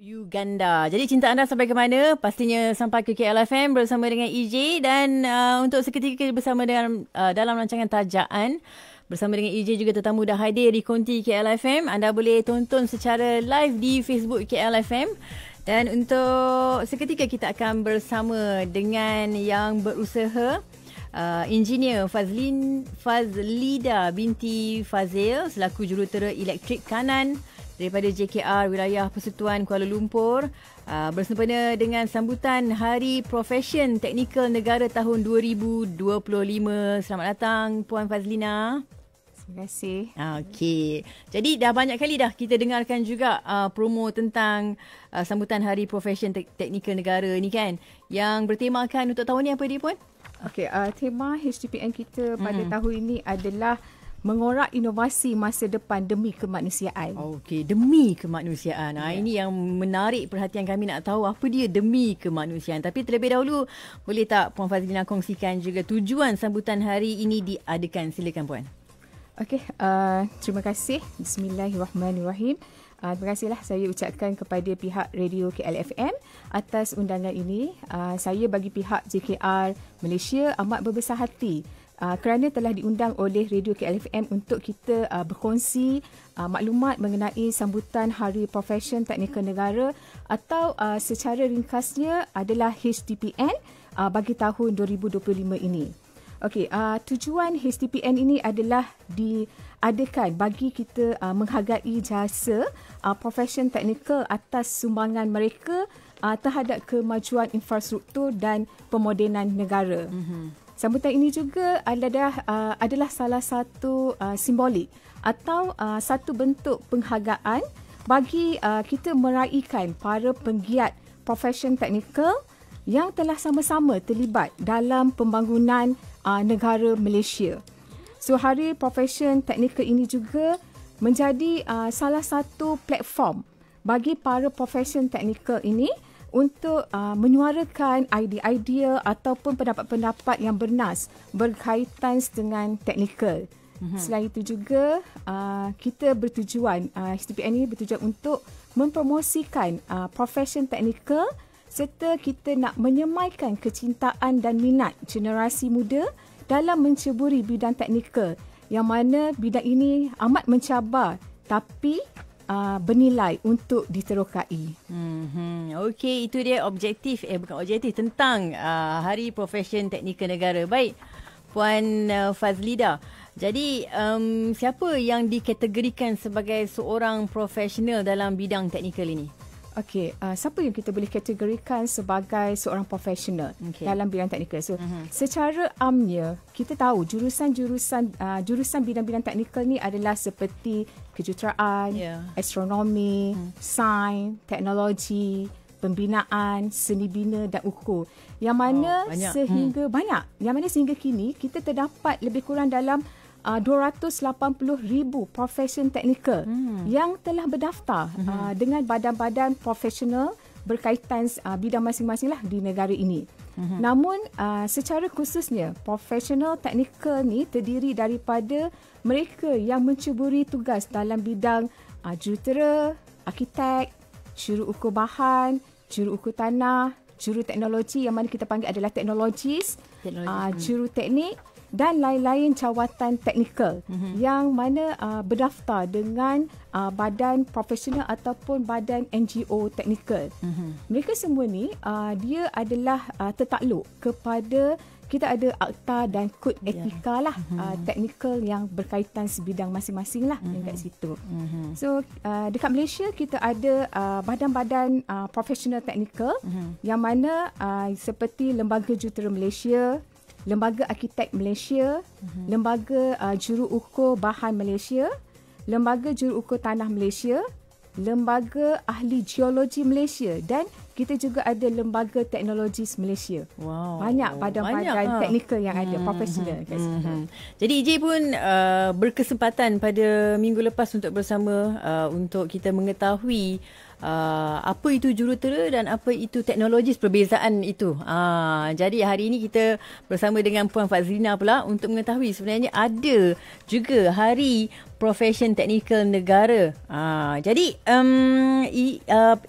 Uganda. Jadi cinta anda sampai ke mana? Pastinya sampai ke KLFM bersama dengan EJ dan untuk seketika bersama dengan dalam rancangan Tajaan bersama dengan EJ juga tetamu dah hadir di konti KLFM. Anda boleh tonton secara live di Facebook KLFM. Dan untuk seketika kita akan bersama dengan yang berusaha Engineer Fazlida binti Fazil selaku jurutera elektrik kanan daripada JKR Wilayah Persekutuan Kuala Lumpur bersempena dengan sambutan Hari Profession Teknikal Negara tahun 2025. Selamat datang Puan Fazlina. Terima kasih. Okey. Jadi dah banyak kali dah kita dengarkan juga promo tentang sambutan Hari Profession Teknikal Negara ni kan. Yang bertemakan untuk tahun ni apa dia Puan? Okey, tema HTPN kita pada tahun ini adalah mengorak inovasi masa depan demi kemanusiaan. Okey, demi kemanusiaan. Ini yang menarik perhatian kami nak tahu apa dia demi kemanusiaan. Tapi terlebih dahulu, boleh tak Puan Fazlina kongsikan juga tujuan sambutan hari ini diadakan? Silakan Puan. Okey, terima kasih. Bismillahirrahmanirrahim. Terima kasihlah saya ucapkan kepada pihak Radio KLFM atas undangan ini. Saya bagi pihak JKR Malaysia amat berbesar hati kerana telah diundang oleh Radio KLFM untuk kita berkongsi maklumat mengenai sambutan Hari Profession Teknikal Negara atau secara ringkasnya adalah HTPN bagi tahun 2025 ini. Okey, tujuan HTPN ini adalah diadakan bagi kita menghargai jasa profession teknikal atas sumbangan mereka terhadap kemajuan infrastruktur dan pemodenan negara. Sambutan ini juga adalah salah satu simbolik atau satu bentuk penghargaan bagi kita meraihkan para penggiat profession teknikal yang telah sama-sama terlibat dalam pembangunan negara Malaysia. So Hari Profession Teknikal ini juga menjadi salah satu platform bagi para profession teknikal ini untuk menyuarakan idea-idea ataupun pendapat-pendapat yang bernas berkaitan dengan teknikal. Selain itu juga kita bertujuan, HTPN ini bertujuan untuk mempromosikan profession teknikal serta kita nak menyemaikan kecintaan dan minat generasi muda dalam menceburi bidang teknikal yang mana bidang ini amat mencabar tapi bernilai untuk diterokai. Okey, itu dia objektif bukan objektif tentang Hari Profession Teknikal Negara. Baik, Puan Fazlida. Jadi siapa yang dikategorikan sebagai seorang profesional dalam bidang teknikal ini? Okey, siapa yang kita boleh kategorikan sebagai seorang profesional dalam bidang teknikal? So, secara amnya kita tahu jurusan bidang-bidang teknikal ni adalah seperti kejuruteraan, astronomi, sains, teknologi, pembinaan, seni bina dan ukur. Yang mana sehingga kini kita terdapat lebih kurang dalam 280,000 profesion teknikal yang telah berdaftar dengan badan-badan profesional berkaitan bidang masing-masing lah di negara ini. Namun secara khususnya profesional teknikal ni terdiri daripada mereka yang mencuburi tugas dalam bidang jurutera, arkitek, juru ukur bahan, juru ukur tanah, juru teknologi yang mana kita panggil adalah teknologis, juru teknik dan lain-lain jawatan teknikal yang mana berdaftar dengan badan profesional ataupun badan NGO teknikal. Mereka semua ni dia adalah tertakluk kepada kita ada akta dan kod etika lah teknikal yang berkaitan sebidang masing-masing lah dekat situ. So dekat Malaysia kita ada badan-badan profesional teknikal yang mana seperti Lembaga Jurutera Malaysia, Lembaga Arkitek Malaysia, Lembaga Juru Ukur Bahan Malaysia, Lembaga Juru Ukur Tanah Malaysia, Lembaga Ahli Geologi Malaysia dan kita juga ada Lembaga Teknologis Malaysia. Banyak badan-badan teknikal yang ada, profesional kat situ. Jadi EJ pun berkesempatan pada minggu lepas untuk bersama untuk kita mengetahui apa itu jurutera dan apa itu teknologis, perbezaan itu. Jadi hari ini kita bersama dengan Puan Fazlina pula untuk mengetahui sebenarnya ada juga Hari profession teknikal negara. Jadi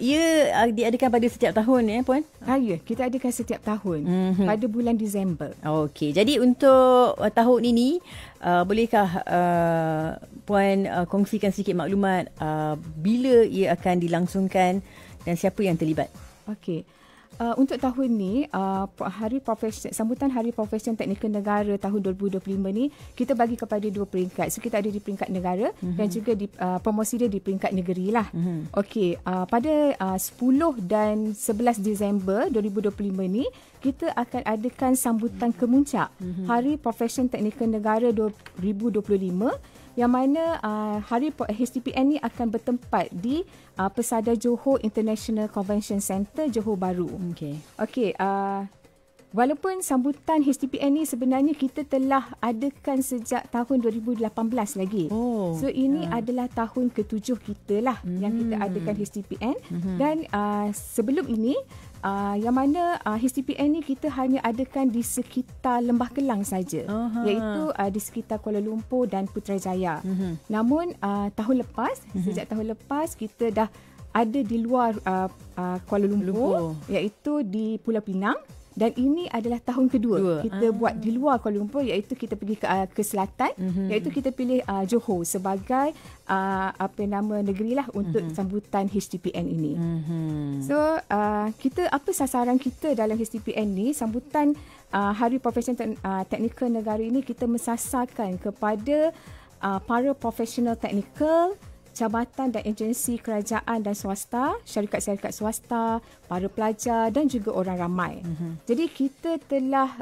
ia diadakan pada setiap tahun Puan? Ya, kita adakan setiap tahun pada bulan Disember. Okey, jadi untuk tahun ini bolehkah Puan kongsikan sedikit maklumat bila ia akan dilangsungkan dan siapa yang terlibat? Okey. Untuk tahun ni, sambutan Hari Profesion Teknikal Negara tahun 2025 ni, kita bagi kepada 2 peringkat. So, kita ada di peringkat negara dan juga di promosi dia di peringkat negeri lah. Okey, pada 10 dan 11 Disember 2025 ni, kita akan adakan sambutan kemuncak Hari Profesion Teknikal Negara 2025, yang mana hari HTPN ni akan bertempat di Persada Johor International Convention Centre, Johor Bahru. Okey, walaupun sambutan HTPN ni sebenarnya kita telah adakan sejak tahun 2018 lagi. So ini adalah tahun ke-7 kita lah yang kita adakan HTPN. Dan sebelum ini, yang mana HTPN ni kita hanya adakan di sekitar Lembah Kelang saja, iaitu di sekitar Kuala Lumpur dan Putrajaya. Namun sejak tahun lepas kita dah ada di luar Kuala Lumpur, iaitu di Pulau Pinang. Dan ini adalah tahun kedua kita buat di luar Kuala Lumpur, iaitu kita pergi ke selatan, iaitu kita pilih Johor sebagai negeri lah untuk sambutan HTPN ini. So apa sasaran kita dalam HTPN ni, sambutan Hari Profesion Teknikal Negara ini, kita mensasarkan kepada para profesional teknikal, jabatan dan agensi kerajaan dan swasta, syarikat-syarikat swasta, para pelajar dan juga orang ramai. Jadi kita telah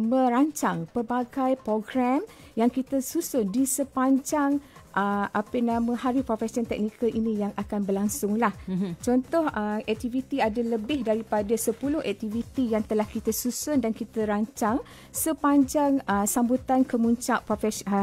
merancang pelbagai program yang kita susun di sepanjang Hari Profesion Teknikal ini yang akan berlangsung lah. Contoh, aktiviti ada lebih daripada 10 aktiviti yang telah kita susun dan kita rancang sepanjang sambutan kemuncak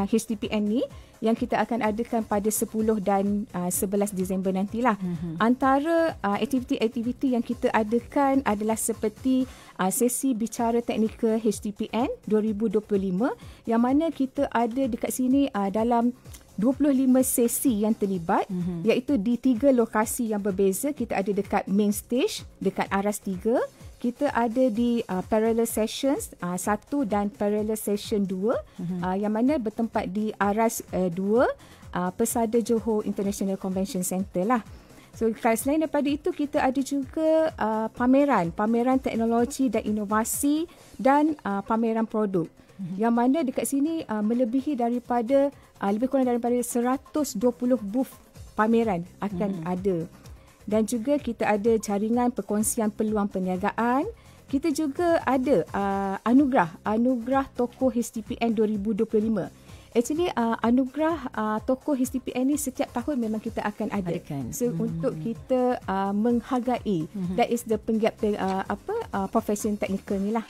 HTPN ni, yang kita akan adakan pada 10 dan 11 Disember nantilah. Antara aktiviti-aktiviti yang kita adakan adalah seperti sesi bicara teknikal HTPN 2025, yang mana kita ada dekat sini dalam 25 sesi yang terlibat, iaitu di 3 lokasi yang berbeza. Kita ada dekat main stage, dekat Aras 3. Kita ada di parallel sessions 1 dan parallel session 2, yang mana bertempat di Aras 2, Persada Johor International Convention Centre lah. So selain daripada itu, kita ada juga pameran teknologi dan inovasi dan pameran produk, yang mana dekat sini melebihi daripada lebih kurang daripada 120 booth pameran akan ada. Dan juga kita ada jaringan perkongsian peluang perniagaan. Kita juga ada anugerah tokoh HTPN 2025. Actually anugerah tokoh HTPN ni setiap tahun memang kita akan adakan. So untuk kita menghargai, that is the profession teknikal ni lah.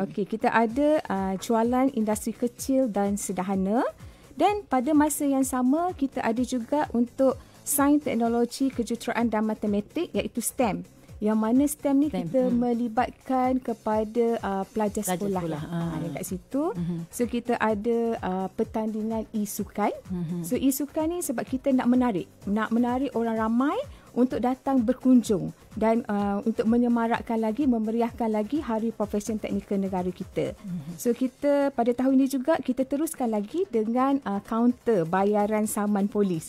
Okey, kita ada jualan industri kecil dan sederhana. Dan pada masa yang sama, kita ada juga untuk sains, teknologi, kejuruteraan dan matematik, iaitu STEM. Yang mana STEM ni kita melibatkan kepada pelajar sekolah. Yang kat situ. So kita ada pertandingan e-sukan. So e-sukan ni sebab kita nak menarik orang ramai untuk datang berkunjung dan untuk menyemarakkan lagi, memeriahkan lagi Hari Profesion Teknikal Negara kita. So kita pada tahun ini juga kita teruskan lagi dengan kaunter bayaran saman polis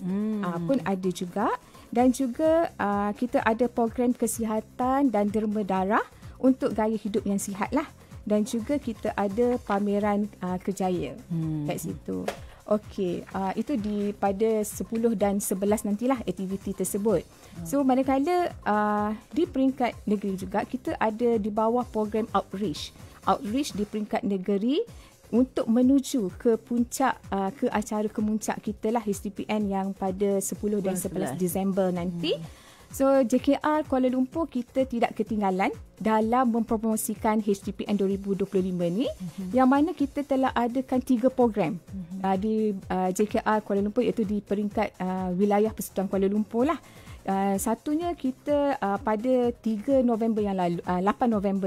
pun ada juga. Dan juga kita ada program kesihatan dan derma darah untuk gaya hidup yang sihat lah. Dan juga kita ada pameran kerjaya kat situ. Okey, itu pada 10 dan 11 nantilah aktiviti tersebut. So manakala di peringkat negeri juga kita ada di bawah program outreach di peringkat negeri untuk menuju ke puncak ke acara kemuncak kita lah HTPN yang pada 10 dan 11 Disember nanti. So JKR Kuala Lumpur kita tidak ketinggalan dalam mempromosikan HTPN 2025 ni, yang mana kita telah adakan 3 program di JKR Kuala Lumpur, iaitu di peringkat wilayah Persekutuan Kuala Lumpur lah. Satunya kita pada 8 November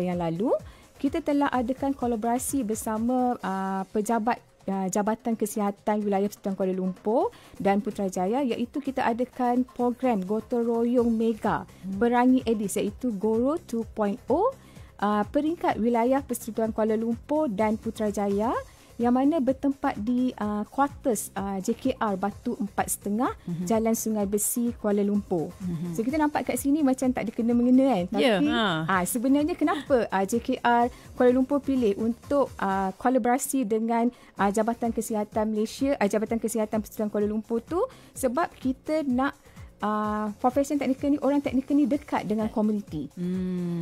yang lalu kita telah adakan kolaborasi bersama pejabat Jabatan Kesihatan Wilayah Persekutuan Kuala Lumpur dan Putrajaya, iaitu kita adakan program gotong royong mega perangi Aedes, iaitu GORO 2.0, peringkat Wilayah Persekutuan Kuala Lumpur dan Putrajaya, yang mana bertempat di quarters JKR Batu 4.5, Jalan Sungai Besi, Kuala Lumpur. So kita nampak kat sini macam tak ada kena-mengena kan. Tapi sebenarnya kenapa JKR Kuala Lumpur pilih untuk kolaborasi dengan Jabatan Kesihatan Malaysia, Jabatan Kesihatan Persekutuan Kuala Lumpur tu, sebab kita nak profesion teknikal ni, orang teknikal ni dekat dengan komuniti.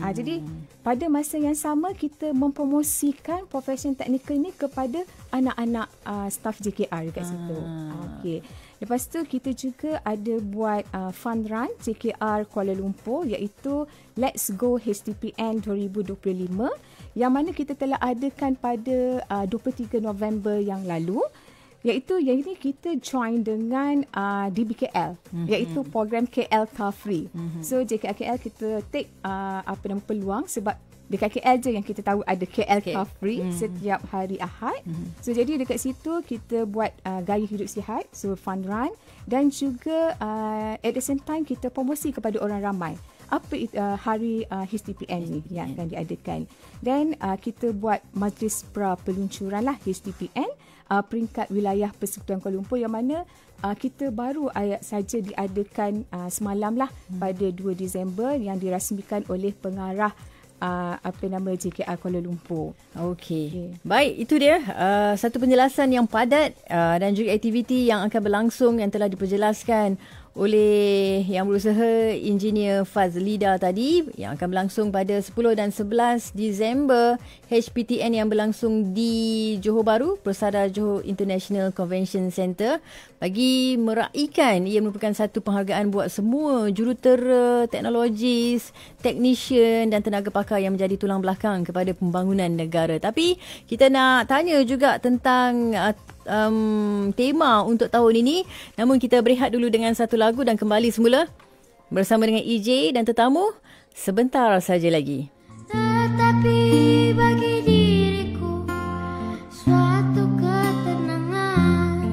Jadi pada masa yang sama kita mempromosikan profesion teknikal ni kepada anak-anak staff JKR dekat situ. Okey. Lepas tu kita juga ada buat fun run JKR Kuala Lumpur, iaitu Let's Go HTPN 2025, yang mana kita telah adakan pada 23 November yang lalu. Iaitu yang ini kita join dengan DBKL, iaitu program KL Car Free. So JKL kita take peluang, sebab dekat KL je yang kita tahu ada KL Car Free setiap hari Ahad. So jadi dekat situ kita buat gaya hidup sihat, so fun run, dan juga at the same time kita promosi kepada orang ramai apa hari HTPN ni yang akan diadakan. Dan kita buat majlis pra peluncuran lah HTPN peringkat Wilayah Persekutuan Kuala Lumpur, yang mana kita baru saja diadakan semalam lah pada 2 Disember, yang dirasmikan oleh pengarah JKR Kuala Lumpur. Okey. Baik, itu dia satu penjelasan yang padat dan juga aktiviti yang akan berlangsung yang telah diperjelaskan oleh yang berusaha Engineer Fazlida tadi, yang akan berlangsung pada 10 dan 11 Disember, HPTN yang berlangsung di Johor Bahru, Persada Johor International Convention Centre, bagi meraihkan, ia merupakan satu penghargaan buat semua jurutera, teknologis, technician dan tenaga pakar yang menjadi tulang belakang kepada pembangunan negara. Tapi kita nak tanya juga tentang tema untuk tahun ini, namun kita berehat dulu dengan satu lagu dan kembali semula bersama dengan EJ dan tetamu sebentar saja lagi. Tetapi bagi diriku suatu ketenangan,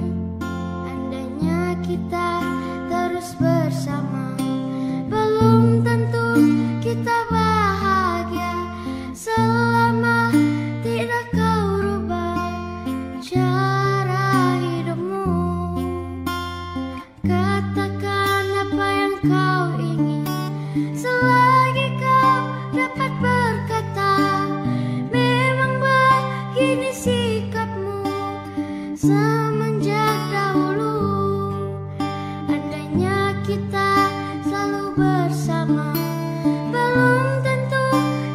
andainya kita terus bersama, belum tentu kita bahagia selama tidak kau rubah cara hidupmu. Katakan apa yang kau ingin selagi kau dapat berkata. Memang begini sikapmu semenjak dahulu. Andainya kita selalu bersama, belum tentu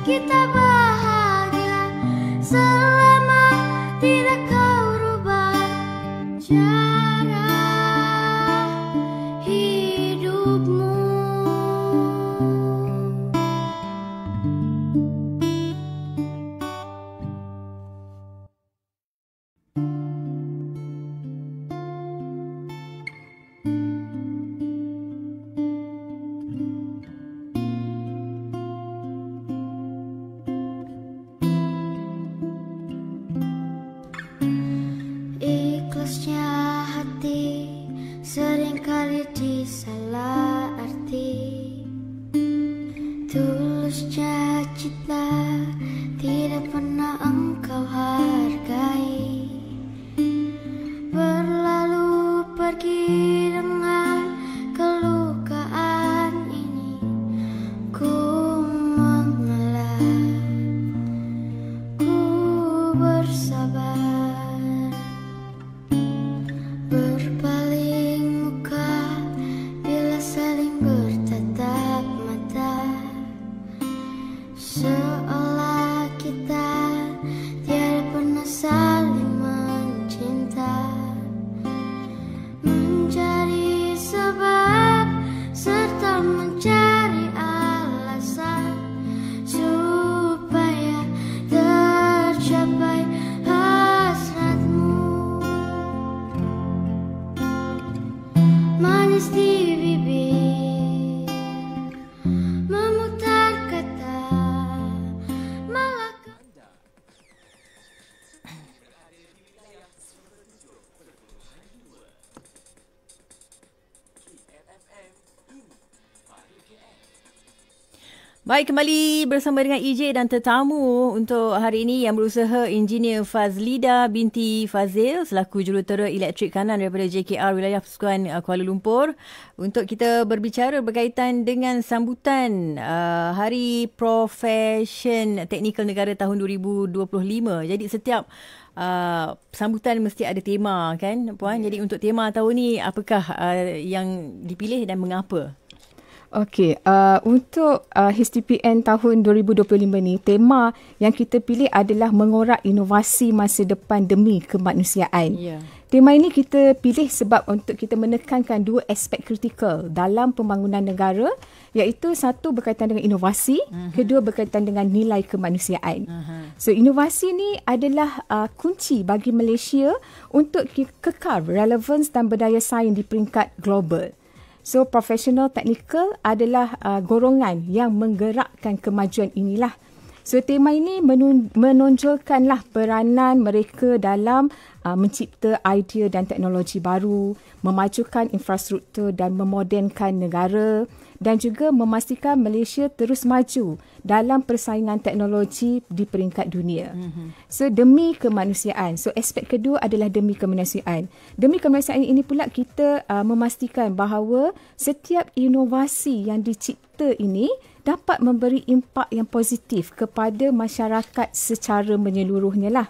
kita bahagia selama tidak kau rubah cara hidupmu. Ikhlasnya hati seringkali disalah arti. Tulusnya cinta tidak pernah engkau hargai. Berlalu pergi dengan kelukaan ini, ku mengalah, ku bersabar. Berpaling muka bila saling bertatap mata, seolah kita tiada pernah saling mencinta. Mencari sebab serta mencari alasan supaya tercapai hasratmu. Manis di bibir, memutar kata, malah Baik, kembali bersama dengan EJ dan tetamu untuk hari ini yang berusaha Engineer Fazlida binti Fazil selaku jurutera elektrik kanan daripada JKR Wilayah Persekutuan Kuala Lumpur untuk kita berbicara berkaitan dengan sambutan Hari Profession Teknikal Negara tahun 2025. Jadi setiap sambutan mesti ada tema kan Puan. Jadi untuk tema tahun ni apakah yang dipilih dan mengapa? Okey, untuk HTPN tahun 2025 ni, tema yang kita pilih adalah mengorak inovasi masa depan demi kemanusiaan. Yeah. Tema ini kita pilih sebab untuk kita menekankan dua aspek kritikal dalam pembangunan negara, iaitu satu berkaitan dengan inovasi, kedua berkaitan dengan nilai kemanusiaan. So inovasi ni adalah kunci bagi Malaysia untuk kekal relevans dan berdaya saing di peringkat global. So, professional technical adalah golongan yang menggerakkan kemajuan inilah. So, tema ini menonjolkanlah peranan mereka dalam mencipta idea dan teknologi baru, memajukan infrastruktur dan memodernkan negara dan juga memastikan Malaysia terus maju dalam persaingan teknologi di peringkat dunia. So, demi kemanusiaan. So, aspek kedua adalah demi kemanusiaan. Demi kemanusiaan ini pula kita memastikan bahawa setiap inovasi yang dicipta ini dapat memberi impak yang positif kepada masyarakat secara menyeluruhnya lah.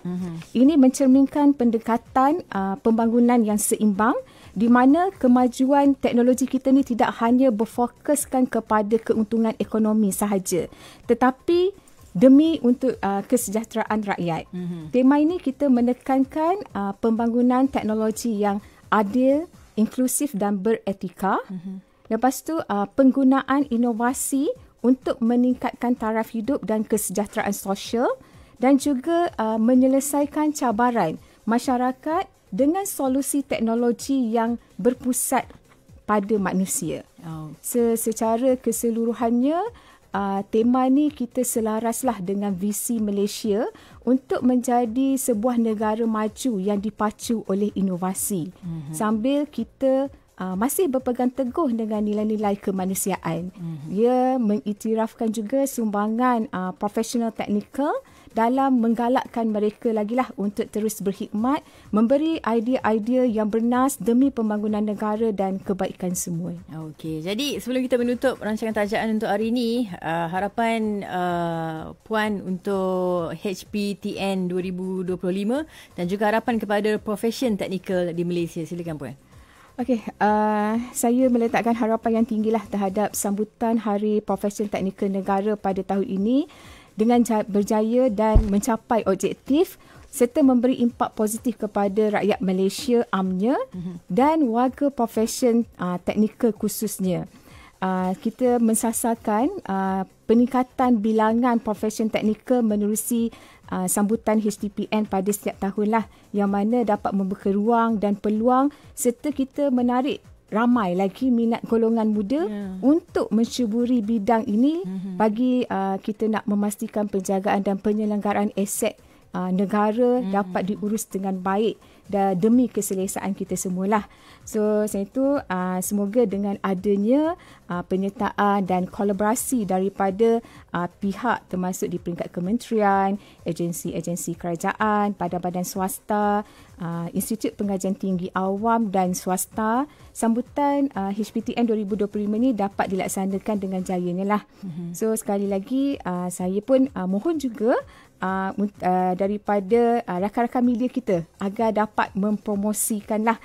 Ini mencerminkan pendekatan pembangunan yang seimbang di mana kemajuan teknologi kita ni tidak hanya berfokuskan kepada keuntungan ekonomi sahaja, tetapi demi untuk kesejahteraan rakyat. Tema ini kita menekankan pembangunan teknologi yang adil, inklusif dan beretika. Lepas tu penggunaan inovasi untuk meningkatkan taraf hidup dan kesejahteraan sosial dan juga menyelesaikan cabaran masyarakat dengan solusi teknologi yang berpusat pada manusia. Secara keseluruhannya, tema ni kita selaraslah dengan visi Malaysia untuk menjadi sebuah negara maju yang dipacu oleh inovasi. Sambil kita masih berpegang teguh dengan nilai-nilai kemanusiaan. Ia mengiktirafkan juga sumbangan profesional teknikal dalam menggalakkan mereka lagilah untuk terus berkhidmat, memberi idea-idea yang bernas demi pembangunan negara dan kebaikan semua. Okey, jadi sebelum kita menutup rancangan tajaan untuk hari ini, harapan Puan untuk HPTN 2025 dan juga harapan kepada profession teknikal di Malaysia. Silakan Puan. Okey, saya meletakkan harapan yang tinggilah terhadap sambutan Hari Profession Teknikal Negara pada tahun ini dengan berjaya dan mencapai objektif serta memberi impak positif kepada rakyat Malaysia amnya dan warga profession teknikal khususnya. Kita mensasarkan peningkatan bilangan profession teknikal menerusi sambutan HTPN pada setiap tahunlah, yang mana dapat membuka ruang dan peluang serta kita menarik ramai lagi minat golongan muda untuk mencuburi bidang ini bagi kita nak memastikan penjagaan dan penyelenggaraan aset negara dapat diurus dengan baik dan demi keselesaan kita semualah. So, saya itu semoga dengan adanya penyertaan dan kolaborasi daripada pihak termasuk di peringkat kementerian, agensi-agensi kerajaan, badan-badan swasta, Institut Pengajian Tinggi Awam dan swasta, sambutan HPTN 2025 ini dapat dilaksanakan dengan jayanya lah. So, sekali lagi saya pun mohon juga daripada rakan-rakan media kita agar dapat mempromosikanlah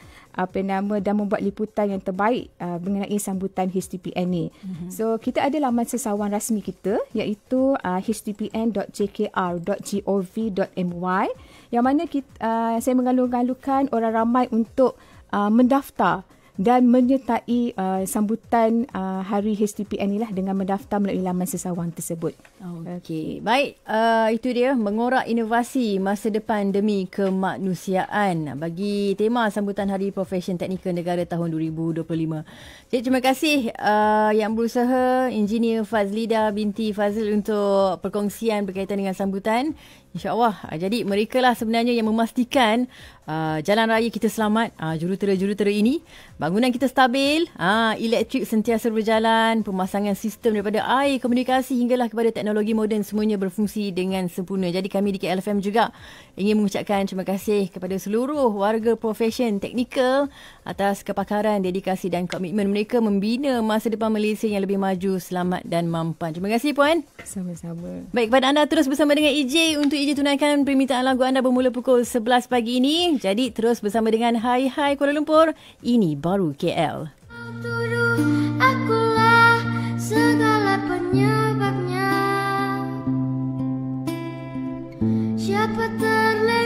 dan membuat liputan yang terbaik mengenai sambutan HTPN ni. So, kita ada laman sesawan rasmi kita iaitu htpn.jkr.gov.my yang mana saya mengalung-alungkan orang ramai untuk mendaftar dan menyertai sambutan Hari HTPN inilah dengan mendaftar melalui laman sesawan tersebut. Okey, baik. Itu dia, mengorak inovasi masa depan demi kemanusiaan bagi tema sambutan Hari Profession Teknikal Negara tahun 2025. Jadi terima kasih yang berusaha Engineer Fazlida binti Fazil untuk perkongsian berkaitan dengan sambutan. InsyaAllah. Jadi mereka lah sebenarnya yang memastikan jalan raya kita selamat, jurutera-jurutera ini, bangunan kita stabil, elektrik sentiasa berjalan, pemasangan sistem daripada air, komunikasi hinggalah kepada teknologi moden semuanya berfungsi dengan sempurna. Jadi kami di KLFM juga ingin mengucapkan terima kasih kepada seluruh warga profession teknikal atas kepakaran, dedikasi dan komitmen mereka membina masa depan Malaysia yang lebih maju, selamat dan mampan. Terima kasih Puan. Sama-sama. Baik, kepada anda terus bersama dengan EJ untuk EJ tunaikan permintaan lagu anda bermula pukul 11 pagi ini. Jadi terus bersama dengan Hai Hai Kuala Lumpur. Ini baru KL. Tuduh akulah segala penyebabnya. Siapa terlihat